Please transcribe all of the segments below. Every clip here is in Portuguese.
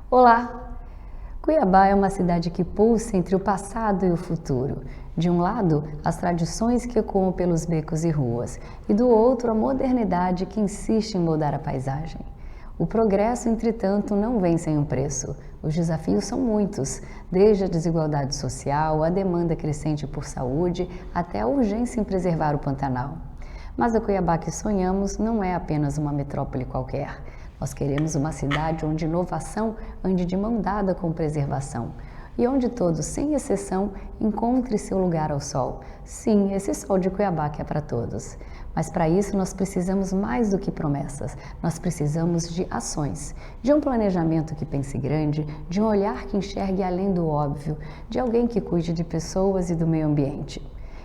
Olá! Cuiabá é uma cidade que pulsa entre o passado e o futuro. De um lado, as tradições que ecoam pelos becos e ruas, e do outro, a modernidade que insiste em mudar a paisagem. O progresso, entretanto, não vem sem um preço. Os desafios são muitos, desde a desigualdade social, a demanda crescente por saúde, até a urgência em preservar o Pantanal. Mas a Cuiabá que sonhamos não é apenas uma metrópole qualquer. Nós queremos uma cidade onde inovação ande de mão dada com preservação e onde todos, sem exceção, encontrem seu lugar ao sol. Sim, esse sol de Cuiabá que é para todos. Mas para isso nós precisamos mais do que promessas, nós precisamos de ações, de um planejamento que pense grande, de um olhar que enxergue além do óbvio, de alguém que cuide de pessoas e do meio ambiente.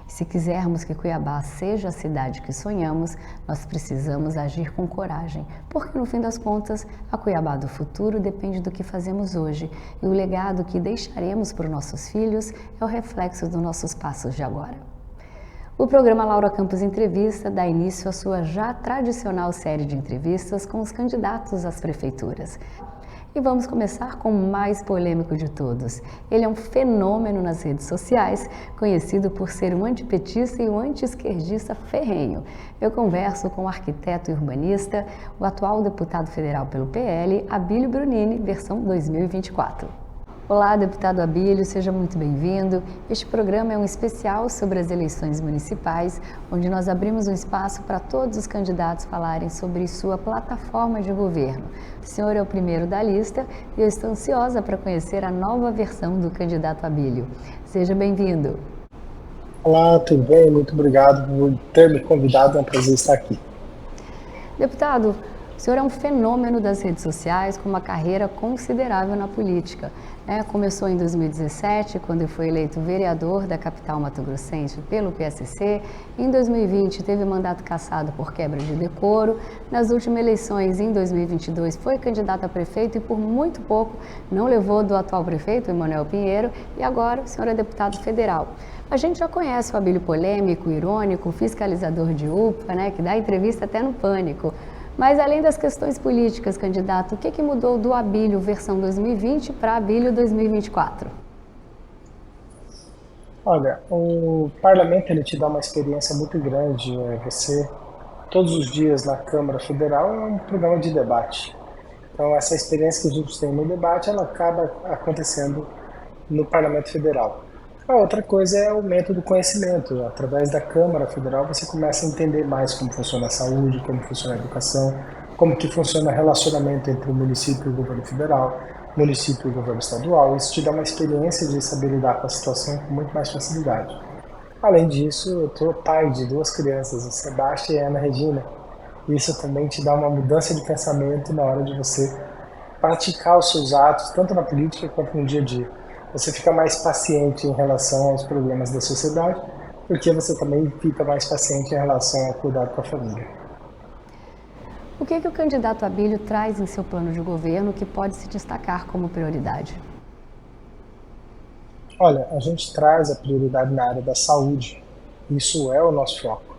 Se quisermos que Cuiabá seja a cidade que sonhamos, nós precisamos agir com coragem, porque no fim das contas, a Cuiabá do futuro depende do que fazemos hoje e o legado que deixaremos para os nossos filhos é o reflexo dos nossos passos de agora. O programa Laura Campos Entrevista dá início à sua já tradicional série de entrevistas com os candidatos às prefeituras. E vamos começar com o mais polêmico de todos. Ele é um fenômeno nas redes sociais, conhecido por ser um antipetista e um anti-esquerdista ferrenho. Eu converso com o arquiteto e urbanista, o atual deputado federal pelo PL, Abílio Brunini, versão 2024. Olá, deputado Abílio, seja muito bem-vindo. Este programa é um especial sobre as eleições municipais, onde nós abrimos um espaço para todos os candidatos falarem sobre sua plataforma de governo. O senhor é o primeiro da lista e eu estou ansiosa para conhecer a nova versão do candidato Abílio. Seja bem-vindo. Olá, tudo bem? Muito obrigado por ter me convidado, é um prazer estar aqui. Deputado, o senhor é um fenômeno das redes sociais com uma carreira considerável na política. Começou em 2017, quando foi eleito vereador da capital mato-grossense pelo PSC. Em 2020, teve mandato cassado por quebra de decoro. Nas últimas eleições, em 2022, foi candidato a prefeito e por muito pouco não levou do atual prefeito, Emanuel Pinheiro, e agora o senhor é deputado federal. A gente já conhece o Abílio polêmico, irônico, fiscalizador de UPA, que dá entrevista até no Pânico. Mas além das questões políticas, candidato, o que mudou do Abílio versão 2020 para Abílio 2024? Olha, o parlamento ele te dá uma experiência muito grande. Você, todos os dias na Câmara Federal, é um programa de debate. Então, essa experiência que a gente tem no debate, ela acaba acontecendo no Parlamento Federal. A outra coisa é o aumento do conhecimento. Através da Câmara Federal você começa a entender mais como funciona a saúde, como funciona a educação, como que funciona o relacionamento entre o município e o governo federal, município e o governo estadual. Isso te dá uma experiência de saber lidar com a situação com muito mais facilidade. Além disso, eu sou pai de duas crianças, o Sebastião e a Ana Regina. Isso também te dá uma mudança de pensamento na hora de você praticar os seus atos, tanto na política quanto no dia a dia. Você fica mais paciente em relação aos problemas da sociedade, porque você também fica mais paciente em relação ao cuidado com a família. O que o candidato Abílio traz em seu plano de governo que pode se destacar como prioridade? Olha, a gente traz a prioridade na área da saúde. Isso é o nosso foco.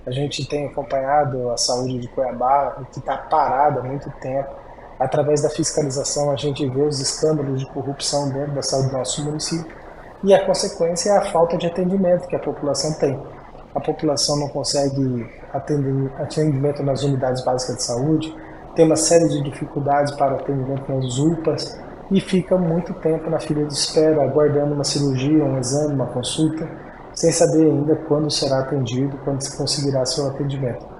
A gente tem acompanhado a saúde de Cuiabá, que está parada há muito tempo. Através da fiscalização, a gente vê os escândalos de corrupção dentro da saúde do nosso município e a consequência é a falta de atendimento que a população tem. A população não consegue atendimento nas unidades básicas de saúde, tem uma série de dificuldades para atendimento nas UPAs e fica muito tempo na fila de espera, aguardando uma cirurgia, um exame, uma consulta, sem saber ainda quando será atendido, quando se conseguirá seu atendimento.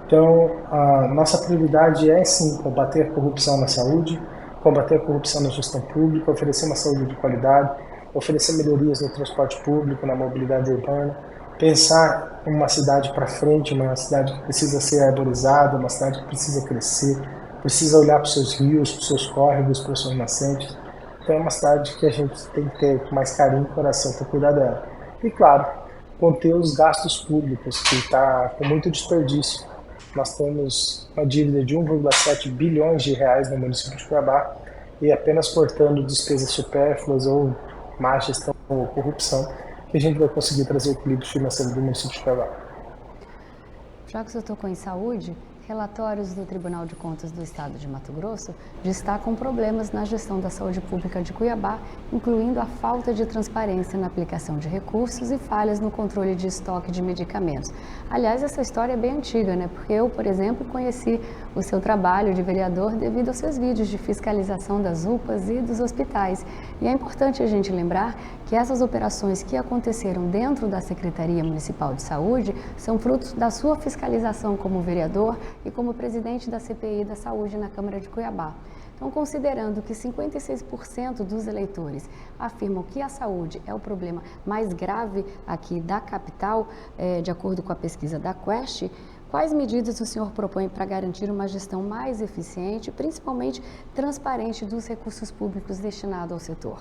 Então, a nossa prioridade é, sim, combater a corrupção na saúde, combater a corrupção na gestão pública, oferecer uma saúde de qualidade, oferecer melhorias no transporte público, na mobilidade urbana, pensar em uma cidade para frente, uma cidade que precisa ser arborizada, uma cidade que precisa crescer, precisa olhar para os seus rios, para os seus córregos, para as suas nascentes. Então, é uma cidade que a gente tem que ter com mais carinho e coração para cuidar dela. E, claro, conter os gastos públicos, que está com muito desperdício. Nós temos uma dívida de 1,7 bilhões de reais no município de Cuiabá e apenas cortando despesas supérfluas ou má gestão ou corrupção que a gente vai conseguir trazer o equilíbrio financeiro do município de Cuiabá. Já que você tocou em saúde, Relatórios do Tribunal de Contas do Estado de Mato Grosso destacam problemas na gestão da saúde pública de Cuiabá, incluindo a falta de transparência na aplicação de recursos e falhas no controle de estoque de medicamentos. Aliás, essa história é bem antiga, né? Porque eu, por exemplo, conheci o seu trabalho de vereador devido aos seus vídeos de fiscalização das UPAs e dos hospitais. E é importante a gente lembrar que essas operações que aconteceram dentro da Secretaria Municipal de Saúde são frutos da sua fiscalização como vereador e como presidente da CPI da Saúde na Câmara de Cuiabá. Então, considerando que 56% dos eleitores afirmam que a saúde é o problema mais grave aqui da capital, de acordo com a pesquisa da Quest, quais medidas o senhor propõe para garantir uma gestão mais eficiente, principalmente transparente dos recursos públicos destinados ao setor?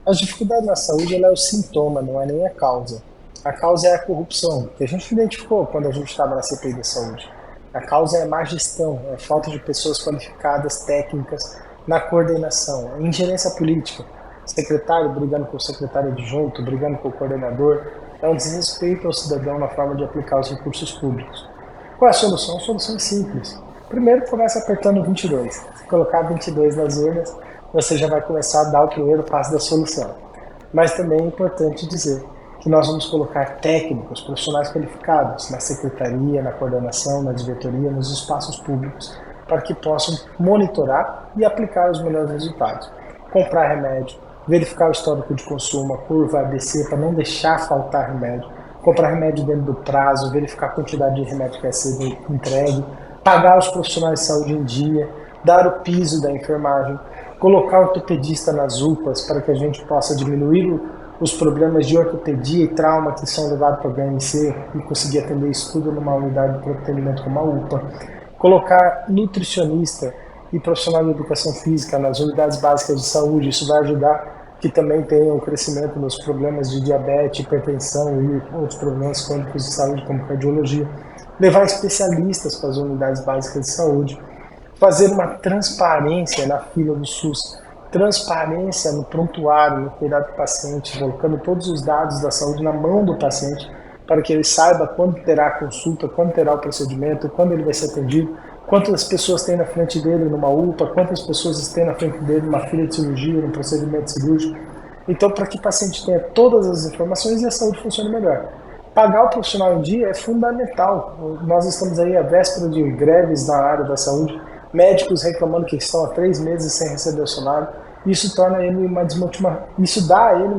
A dificuldade na saúde ela é o sintoma, não é nem a causa. A causa é a corrupção, que a gente identificou quando a gente estava na CPI da saúde. A causa é a má gestão, é a falta de pessoas qualificadas, técnicas, na coordenação, a ingerência política. Secretário brigando com o secretário adjunto, brigando com o coordenador, é um desrespeito ao cidadão na forma de aplicar os recursos públicos. Qual é a solução? A solução é simples. Primeiro, começa apertando 22. Se colocar 22 nas urnas, você já vai começar a dar o primeiro passo da solução. Mas também é importante dizer que nós vamos colocar técnicos, profissionais qualificados na secretaria, na coordenação, na diretoria, nos espaços públicos, para que possam monitorar e aplicar os melhores resultados. Comprar remédio, verificar o histórico de consumo, a curva ABC, para não deixar faltar remédio, comprar remédio dentro do prazo, verificar a quantidade de remédio que vai ser entregue, pagar os profissionais de saúde em dia, dar o piso da enfermagem, colocar ortopedista nas UPAs para que a gente possa diminuir os problemas de ortopedia e trauma que são levados para o HMC e conseguir atender isso tudo numa unidade de atendimento como a UPA. Colocar nutricionista e profissional de educação física nas unidades básicas de saúde, isso vai ajudar que também tenha um crescimento nos problemas de diabetes, hipertensão e outros problemas crônicos de saúde como cardiologia. Levar especialistas para as unidades básicas de saúde. Fazer uma transparência na fila do SUS, transparência no prontuário, no cuidado do paciente, colocando todos os dados da saúde na mão do paciente, para que ele saiba quando terá a consulta, quando terá o procedimento, quando ele vai ser atendido, quantas pessoas tem na frente dele numa UPA, quantas pessoas tem na frente dele numa fila de cirurgia, num procedimento cirúrgico. Então, para que o paciente tenha todas as informações e a saúde funcione melhor. Pagar o profissional em dia é fundamental. Nós estamos aí à véspera de greves na área da saúde, médicos reclamando que estão há 3 meses sem receber o salário. Isso dá a ele uma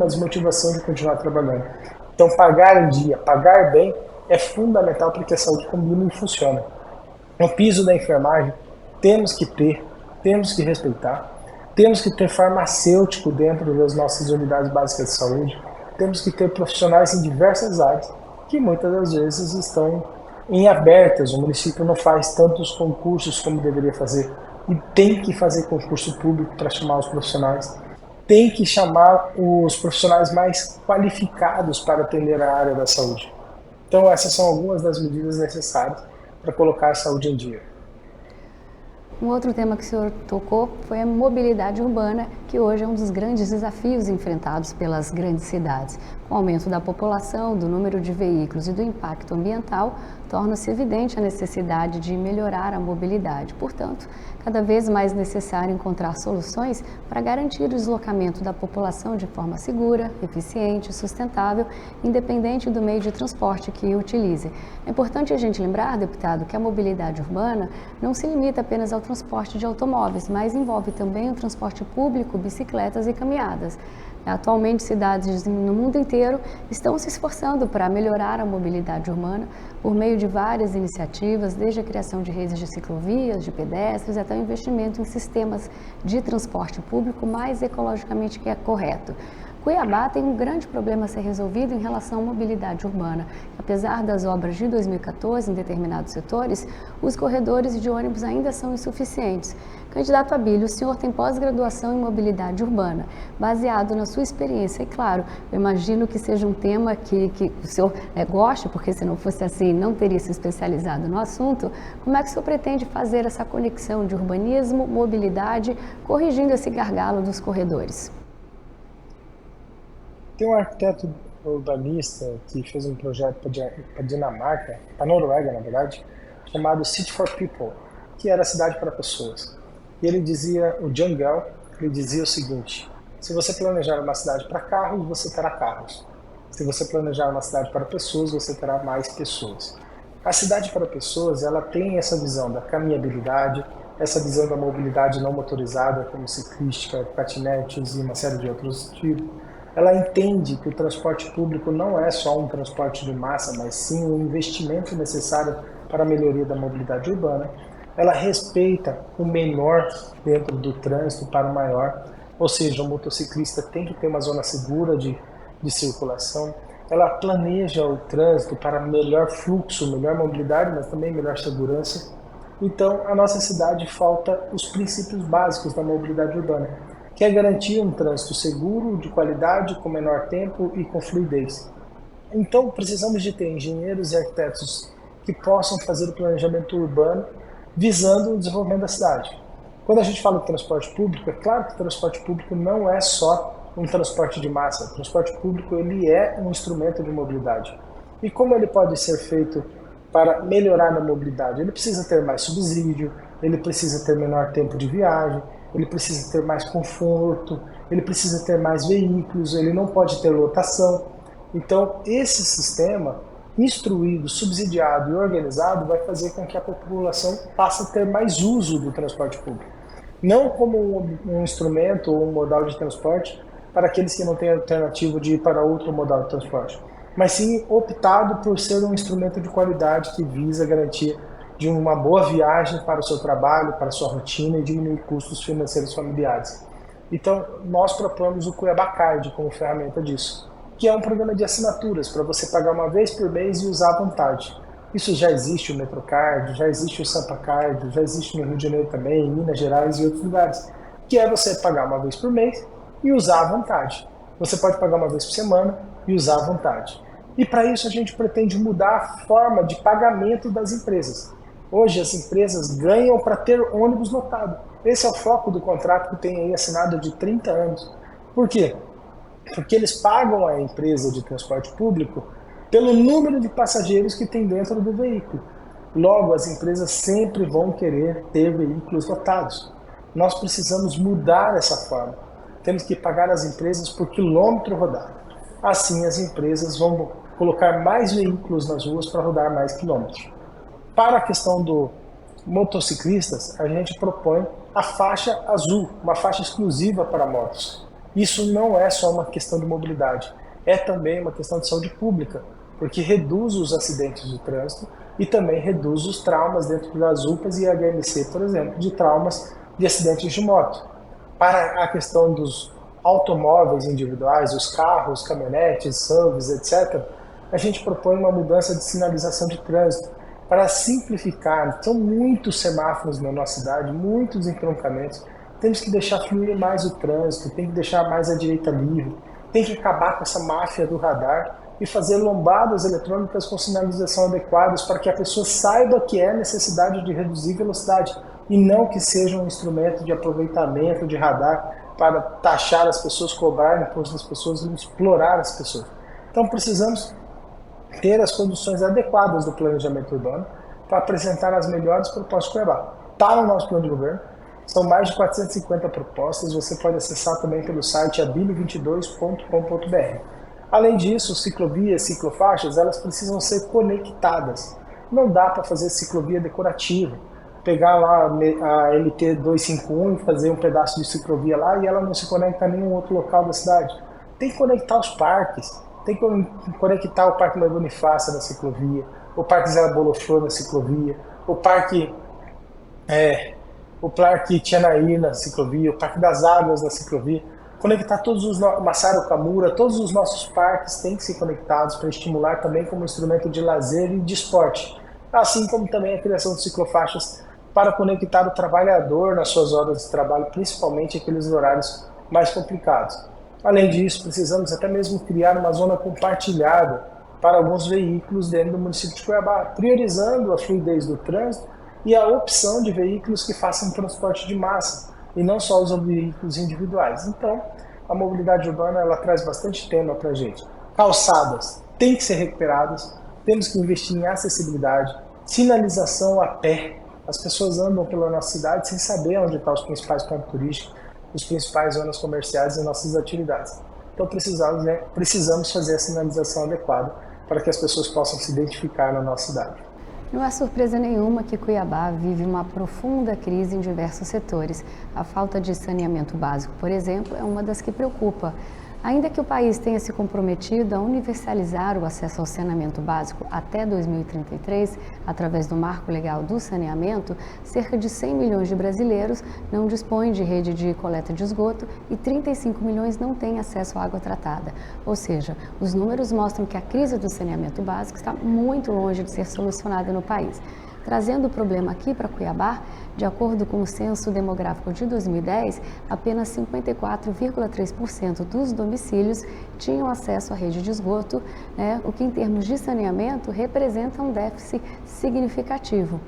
desmotivação de continuar trabalhando. Então, pagar em dia, pagar bem, é fundamental para que a saúde combine e funcione. O piso da enfermagem, temos que respeitar, temos que ter farmacêutico dentro das nossas unidades básicas de saúde, temos que ter profissionais em diversas áreas, que muitas das vezes estão em abertas, o município não faz tantos concursos como deveria fazer, e tem que fazer concurso público para chamar os profissionais, tem que chamar os profissionais mais qualificados para atender a área da saúde. Então essas são algumas das medidas necessárias para colocar a saúde em dia. Um outro tema que o senhor tocou foi a mobilidade urbana, que hoje é um dos grandes desafios enfrentados pelas grandes cidades. Com o aumento da população, do número de veículos e do impacto ambiental, torna-se evidente a necessidade de melhorar a mobilidade. Portanto, cada vez mais necessário encontrar soluções para garantir o deslocamento da população de forma segura, eficiente e sustentável, independente do meio de transporte que utilize. É importante a gente lembrar, deputado, que a mobilidade urbana não se limita apenas ao transporte de automóveis, mas envolve também o transporte público, bicicletas e caminhadas. Atualmente, cidades no mundo inteiro estão se esforçando para melhorar a mobilidade urbana por meio de várias iniciativas, desde a criação de redes de ciclovias, de pedestres, até o investimento em sistemas de transporte público mais ecologicamente correto. Cuiabá tem um grande problema a ser resolvido em relação à mobilidade urbana. Apesar das obras de 2014 em determinados setores, os corredores de ônibus ainda são insuficientes. Candidato Abílio, o senhor tem pós-graduação em mobilidade urbana. Baseado na sua experiência, e claro, eu imagino que seja um tema que o senhor goste, porque se não fosse assim, não teria se especializado no assunto. Como é que o senhor pretende fazer essa conexão de urbanismo, mobilidade, corrigindo esse gargalo dos corredores? Tem um arquiteto urbanista que fez um projeto para Dinamarca, para Noruega, na verdade, chamado City for People, que era a cidade para pessoas. E ele dizia, o John Gell, ele dizia o seguinte: se você planejar uma cidade para carros, você terá carros. Se você planejar uma cidade para pessoas, você terá mais pessoas. A cidade para pessoas, ela tem essa visão da caminhabilidade, essa visão da mobilidade não motorizada, como ciclística, patinetes e uma série de outros tipos. Ela entende que o transporte público não é só um transporte de massa, mas sim um investimento necessário para a melhoria da mobilidade urbana. Ela respeita o menor dentro do trânsito para o maior, ou seja, o motociclista tem que ter uma zona segura de circulação. Ela planeja o trânsito para melhor fluxo, melhor mobilidade, mas também melhor segurança. Então, a nossa cidade falta os princípios básicos da mobilidade urbana, que é garantir um trânsito seguro, de qualidade, com menor tempo e com fluidez. Então, precisamos de ter engenheiros e arquitetos que possam fazer o planejamento urbano visando o desenvolvimento da cidade. Quando a gente fala de transporte público, é claro que o transporte público não é só um transporte de massa. O transporte público ele é um instrumento de mobilidade. E como ele pode ser feito para melhorar a mobilidade? Ele precisa ter mais subsídio, ele precisa ter menor tempo de viagem, ele precisa ter mais conforto, ele precisa ter mais veículos, ele não pode ter lotação. Então, esse sistema instruído, subsidiado e organizado vai fazer com que a população passe a ter mais uso do transporte público. Não como um instrumento ou um modal de transporte para aqueles que não têm alternativa de ir para outro modal de transporte, mas sim optado por ser um instrumento de qualidade que visa garantir de uma boa viagem para o seu trabalho, para a sua rotina e diminuir custos financeiros familiares. Então, nós propomos o Cuiabá Card como ferramenta disso, que é um programa de assinaturas para você pagar uma vez por mês e usar à vontade. Isso já existe o Metrocard, já existe o Sampa Card, já existe no Rio de Janeiro também, em Minas Gerais e outros lugares, que é você pagar uma vez por mês e usar à vontade. Você pode pagar uma vez por semana e usar à vontade. E para isso a gente pretende mudar a forma de pagamento das empresas. Hoje as empresas ganham para ter ônibus lotado. Esse é o foco do contrato que tem aí assinado de 30 anos. Por quê? Porque eles pagam a empresa de transporte público pelo número de passageiros que tem dentro do veículo. Logo, as empresas sempre vão querer ter veículos lotados. Nós precisamos mudar essa forma. Temos que pagar as empresas por quilômetro rodado. Assim, as empresas vão colocar mais veículos nas ruas para rodar mais quilômetros. Para a questão do motociclistas, a gente propõe a faixa azul, uma faixa exclusiva para motos. Isso não é só uma questão de mobilidade, é também uma questão de saúde pública, porque reduz os acidentes de trânsito e também reduz os traumas dentro das UPAs e HMC, por exemplo, de traumas de acidentes de moto. Para a questão dos automóveis individuais, os carros, caminhonetes, SUVs, etc., a gente propõe uma mudança de sinalização de trânsito para simplificar. São muitos semáforos na nossa cidade, muitos entroncamentos. Temos que deixar fluir mais o trânsito, tem que deixar mais a direita livre, tem que acabar com essa máfia do radar e fazer lombadas eletrônicas com sinalização adequadas para que a pessoa saiba que é necessidade de reduzir velocidade e não que seja um instrumento de aproveitamento de radar para taxar as pessoas, cobrar imposto das pessoas e explorar as pessoas. Então precisamos ter as condições adequadas do planejamento urbano para apresentar as melhores propostas de Cuiabá. Está no nosso plano de governo, são mais de 450 propostas, você pode acessar também pelo site abilio22.com.br. Além disso, ciclovias, ciclofaixas, elas precisam ser conectadas. Não dá para fazer ciclovia decorativa, pegar lá a MT 251 e fazer um pedaço de ciclovia lá e ela não se conecta a nenhum outro local da cidade. Tem que conectar os parques, tem que conectar o Parque Maria Bonifácia na ciclovia, o Parque Zé Boloflor na ciclovia, o Parque Tianaí na ciclovia, o Parque das Águas na ciclovia, conectar todos os Massaro Camura, todos os nossos parques têm que ser conectados para estimular também como instrumento de lazer e de esporte, assim como também a criação de ciclofaixas para conectar o trabalhador nas suas horas de trabalho, principalmente aqueles horários mais complicados. Além disso, precisamos até mesmo criar uma zona compartilhada para alguns veículos dentro do município de Cuiabá, priorizando a fluidez do trânsito e a opção de veículos que façam transporte de massa e não só os veículos individuais. Então, a mobilidade urbana ela traz bastante tema para a gente. calçadas têm que ser recuperadas, temos que investir em acessibilidade, sinalização a pé. As pessoas andam pela nossa cidade sem saber onde estão os principais pontos turísticos, os principais zonas comerciais e nossas atividades. Então precisamos fazer a sinalização adequada para que as pessoas possam se identificar na nossa cidade. Não há surpresa nenhuma que Cuiabá vive uma profunda crise em diversos setores. A falta de saneamento básico, por exemplo, é uma das que preocupa. Ainda que o país tenha se comprometido a universalizar o acesso ao saneamento básico até 2033, através do Marco Legal do Saneamento, cerca de 100 milhões de brasileiros não dispõem de rede de coleta de esgoto e 35 milhões não têm acesso à água tratada. Ou seja, os números mostram que a crise do saneamento básico está muito longe de ser solucionada no país. Trazendo o problema aqui para Cuiabá, de acordo com o Censo Demográfico de 2010, apenas 54,3% dos domicílios tinham acesso à rede de esgoto, o que em termos de saneamento representa um déficit significativo.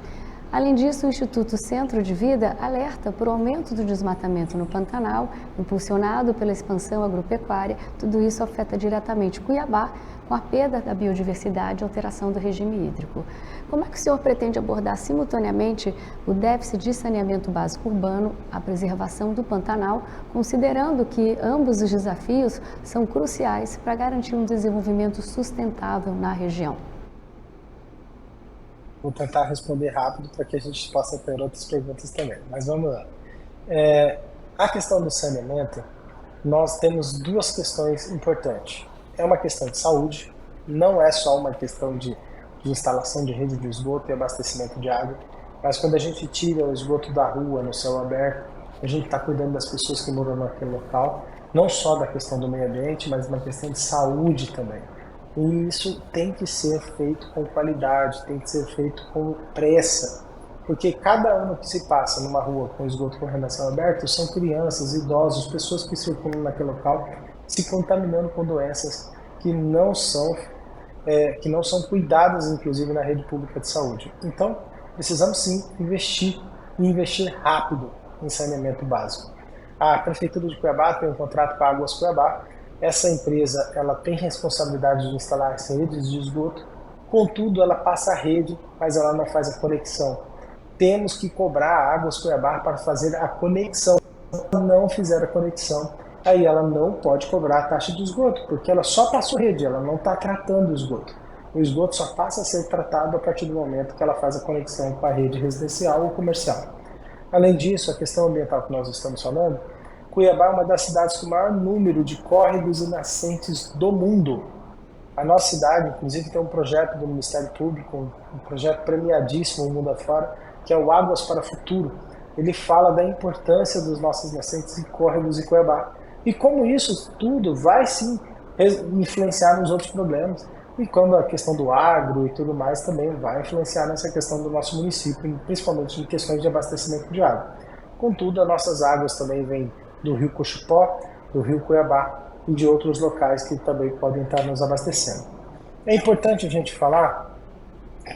Além disso, o Instituto Centro de Vida alerta para o aumento do desmatamento no Pantanal, impulsionado pela expansão agropecuária. Tudo isso afeta diretamente Cuiabá, com a perda da biodiversidade e alteração do regime hídrico. Como é que o senhor pretende abordar simultaneamente o déficit de saneamento básico urbano, a preservação do Pantanal, considerando que ambos os desafios são cruciais para garantir um desenvolvimento sustentável na região? Vou tentar responder rápido para que a gente possa ter outras perguntas também, mas vamos lá. A questão do saneamento, nós temos duas questões importantes. É uma questão de saúde, não é só uma questão de instalação de rede de esgoto e abastecimento de água, mas quando a gente tira o esgoto da rua, no céu aberto, a gente está cuidando das pessoas que moram naquele local, não só da questão do meio ambiente, mas uma questão de saúde também. E isso tem que ser feito com qualidade, tem que ser feito com pressa, porque cada ano que se passa numa rua com esgoto correndo a céu aberto são crianças, idosos, pessoas que circulam naquele local se contaminando com doenças que não são cuidadas, inclusive, na rede pública de saúde. Então, precisamos sim investir rápido em saneamento básico. A Prefeitura de Cuiabá tem um contrato com a Águas Cuiabá. Essa empresa ela tem responsabilidade de instalar as redes de esgoto, contudo, ela passa a rede, mas ela não faz a conexão. Temos que cobrar a Águas Cuiabá para fazer a conexão. Se não fizer a conexão, aí ela não pode cobrar a taxa de esgoto, porque ela só passou rede, ela não está tratando o esgoto. O esgoto só passa a ser tratado a partir do momento que ela faz a conexão com a rede residencial ou comercial. Além disso, a questão ambiental que nós estamos falando, Cuiabá é uma das cidades com o maior número de córregos e nascentes do mundo. A nossa cidade, inclusive, tem um projeto do Ministério Público, um projeto premiadíssimo no mundo afora, que é o Águas para o Futuro. Ele fala da importância dos nossos nascentes e córregos em Cuiabá. E como isso tudo vai sim influenciar nos outros problemas. E quando a questão do agro e tudo mais também vai influenciar nessa questão do nosso município, principalmente em questões de abastecimento de água. Contudo, as nossas águas também vêm do rio Cochupó, do rio Cuiabá e de outros locais que também podem estar nos abastecendo. É importante a gente falar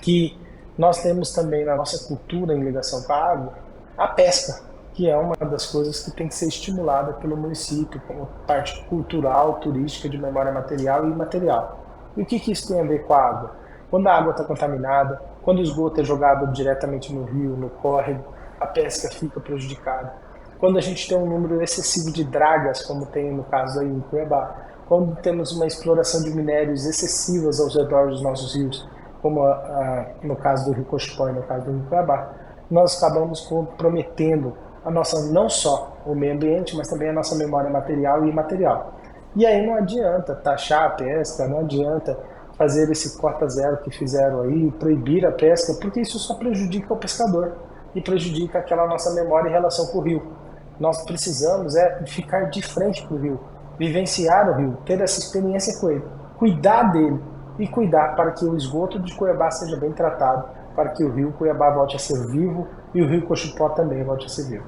que nós temos também na nossa cultura em ligação com a água a pesca, que é uma das coisas que tem que ser estimulada pelo município como parte cultural, turística, de memória material e imaterial. E o que isso tem a ver com a água? Quando a água está contaminada, quando o esgoto é jogado diretamente no rio, no córrego, a pesca fica prejudicada. Quando a gente tem um número excessivo de dragas, como tem no caso aí em Cuiabá, quando temos uma exploração de minérios excessivas aos redores dos nossos rios, como no caso do rio Cochupó e no caso do rio Cuiabá, nós acabamos comprometendo a nossa, não só o meio ambiente, mas também a nossa memória material e imaterial. E aí não adianta taxar a pesca, não adianta fazer esse corta zero que fizeram aí, proibir a pesca, porque isso só prejudica o pescador e prejudica aquela nossa memória em relação com o rio. Nós precisamos ficar de frente para o rio, vivenciar o rio, ter essa experiência com ele, cuidar dele e cuidar para que o esgoto de Cuiabá seja bem tratado, para que o rio Cuiabá volte a ser vivo e o rio Cochupó também volte a ser vivo.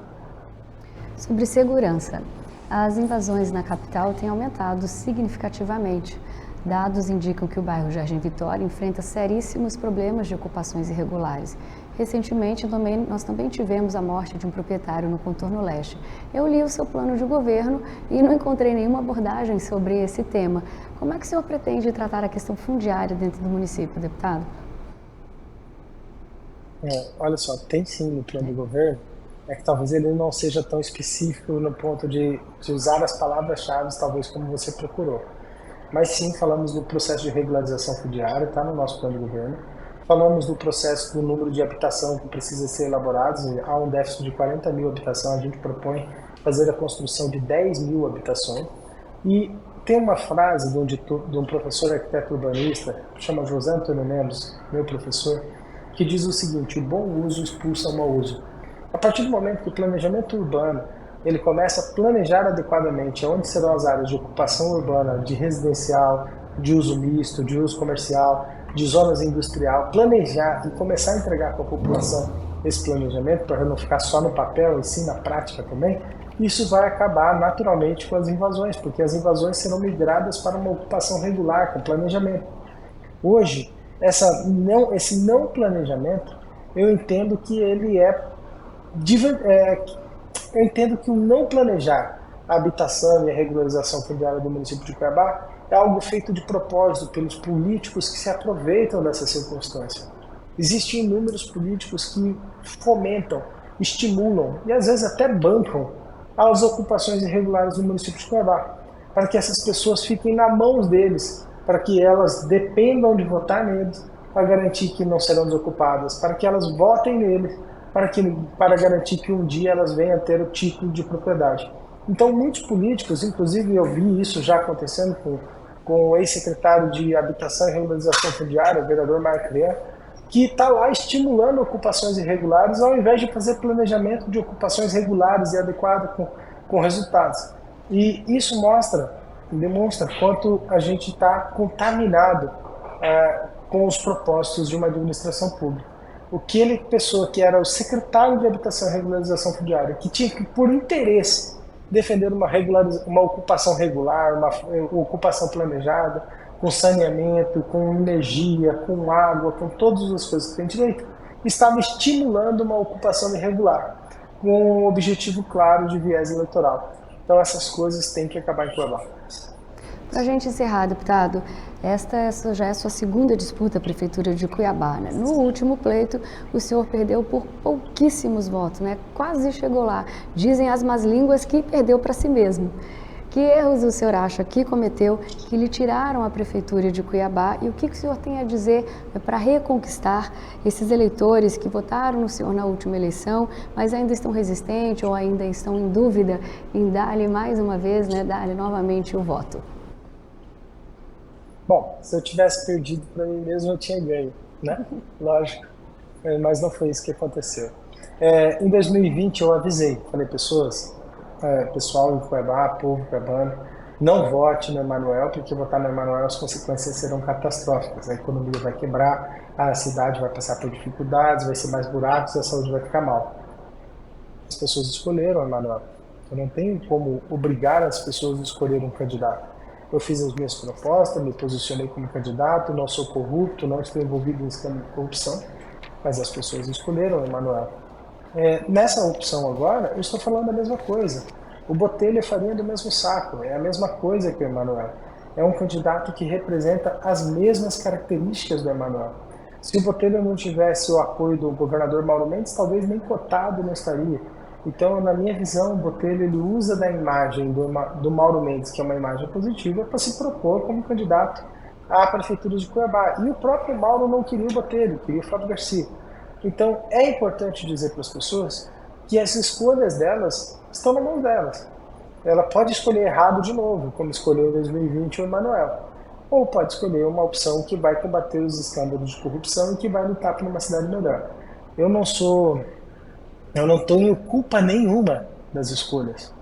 Sobre segurança, as invasões na capital têm aumentado significativamente. Dados indicam que o bairro Jardim Vitória enfrenta seríssimos problemas de ocupações irregulares. Recentemente, nós também tivemos a morte de um proprietário no Contorno Leste. Eu li o seu plano de governo e não encontrei nenhuma abordagem sobre esse tema. Como é que o senhor pretende tratar a questão fundiária dentro do município, deputado? Olha só, tem sim no plano do governo, é que talvez ele não seja tão específico no ponto de usar as palavras-chave, talvez como você procurou. Mas sim, falamos do processo de regularização fundiária, está no nosso plano de governo. Falamos do processo do número de habitação que precisa ser elaborado, há um déficit de 40 mil habitações, a gente propõe fazer a construção de 10 mil habitações. E tem uma frase de um professor arquiteto urbanista, que chama José Antônio Lemos, meu professor, que diz o seguinte: o bom uso expulsa o mau uso. A partir do momento que o planejamento urbano ele começa a planejar adequadamente onde serão as áreas de ocupação urbana, de residencial, de uso misto, de uso comercial, de zonas industrial, planejar e começar a entregar para a população esse planejamento, para não ficar só no papel e sim na prática também, isso vai acabar naturalmente com as invasões, porque as invasões serão migradas para uma ocupação regular, com planejamento. Hoje, esse não planejamento, eu entendo que ele eu entendo que o não planejar a habitação e a regularização fundiária do município de Cuiabá é algo feito de propósito pelos políticos que se aproveitam dessa circunstância. Existem inúmeros políticos que fomentam, estimulam e às vezes até bancam as ocupações irregulares do município de Cuiabá, para que essas pessoas fiquem nas mãos deles, para que elas dependam de votar neles, para garantir que não serão desocupadas, para que elas votem neles, para garantir que um dia elas venham a ter o título de propriedade. Então, muitos políticos, inclusive eu vi isso já acontecendo com o ex-secretário de Habitação e Regularização Fundiária, o vereador Marco Leão, que está lá estimulando ocupações irregulares ao invés de fazer planejamento de ocupações regulares e adequado com resultados. E isso demonstra quanto a gente está contaminado com os propósitos de uma administração pública. Aquela pessoa que era o secretário de Habitação e Regularização Fundiária, que tinha que, por interesse, defender uma ocupação regular, uma ocupação planejada, com saneamento, com energia, com água, com todas as coisas que tem direito, estava estimulando uma ocupação irregular, com um objetivo claro de viés eleitoral. Então essas coisas têm que acabar em Cuiabá. Para a gente encerrar, deputado, esta já é a sua segunda disputa à Prefeitura de Cuiabá, né? No último pleito, o senhor perdeu por pouquíssimos votos, né? Quase chegou lá. Dizem as más línguas que perdeu para si mesmo. Que erros o senhor acha que cometeu, que lhe tiraram a Prefeitura de Cuiabá, e o que o senhor tem a dizer para reconquistar esses eleitores que votaram no senhor na última eleição, mas ainda estão resistentes ou ainda estão em dúvida em dar-lhe mais uma vez, né, dar-lhe novamente o voto? Bom, se eu tivesse perdido para mim mesmo, eu tinha ganho, né? Lógico, mas não foi isso que aconteceu. Em 2020 eu avisei, falei, pessoal em Cuiabá, povo cuiabano, não vote no Emanuel, porque votar no Emanuel as consequências serão catastróficas. A economia vai quebrar, a cidade vai passar por dificuldades, vai ser mais buracos, a saúde vai ficar mal. As pessoas escolheram o Emanuel. Eu não tenho como obrigar as pessoas a escolher um candidato. Eu fiz as minhas propostas, me posicionei como candidato, não sou corrupto, não estou envolvido em esquema de corrupção, mas as pessoas escolheram o Emanuel. Nessa opção agora, eu estou falando a mesma coisa. O Botelho é farinha do mesmo saco, é a mesma coisa que o Emanuel. É um candidato que representa as mesmas características do Emanuel. Se o Botelho não tivesse o apoio do governador Mauro Mendes, talvez nem cotado não estaria. Então, na minha visão, o Botelho ele usa da imagem do Mauro Mendes, que é uma imagem positiva, para se propor como candidato à Prefeitura de Cuiabá. E o próprio Mauro não queria o Botelho, queria o Fábio Garcia. Então, é importante dizer para as pessoas que as escolhas delas estão na mão delas. Ela pode escolher errado de novo, como escolheu em 2020 o Emanuel. Ou pode escolher uma opção que vai combater os escândalos de corrupção e que vai lutar por uma cidade melhor. Eu não tenho culpa nenhuma das escolhas.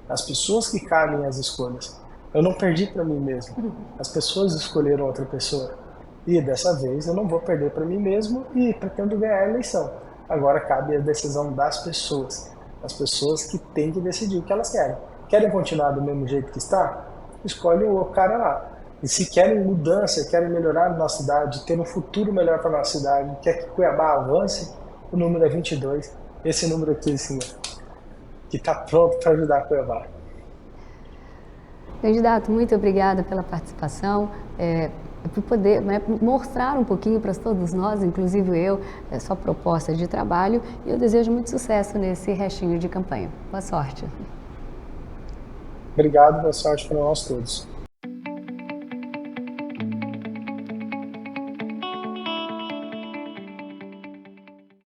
As pessoas que cabem às escolhas. Eu não perdi para mim mesmo. As pessoas escolheram outra pessoa. E dessa vez eu não vou perder para mim mesmo e pretendo ganhar a eleição. Agora cabe a decisão das pessoas. As pessoas que têm que decidir o que elas querem. Querem continuar do mesmo jeito que está? Escolhe o cara lá. E se querem mudança, querem melhorar a nossa cidade, ter um futuro melhor para a nossa cidade, quer que Cuiabá avance, o número é 22. Esse número aqui, assim, que está pronto para ajudar a Cuiabá. Candidato, muito obrigada pela participação, por poder, né, mostrar um pouquinho para todos nós, inclusive eu, sua proposta de trabalho, e eu desejo muito sucesso nesse restinho de campanha. Boa sorte. Obrigado, boa sorte para nós todos.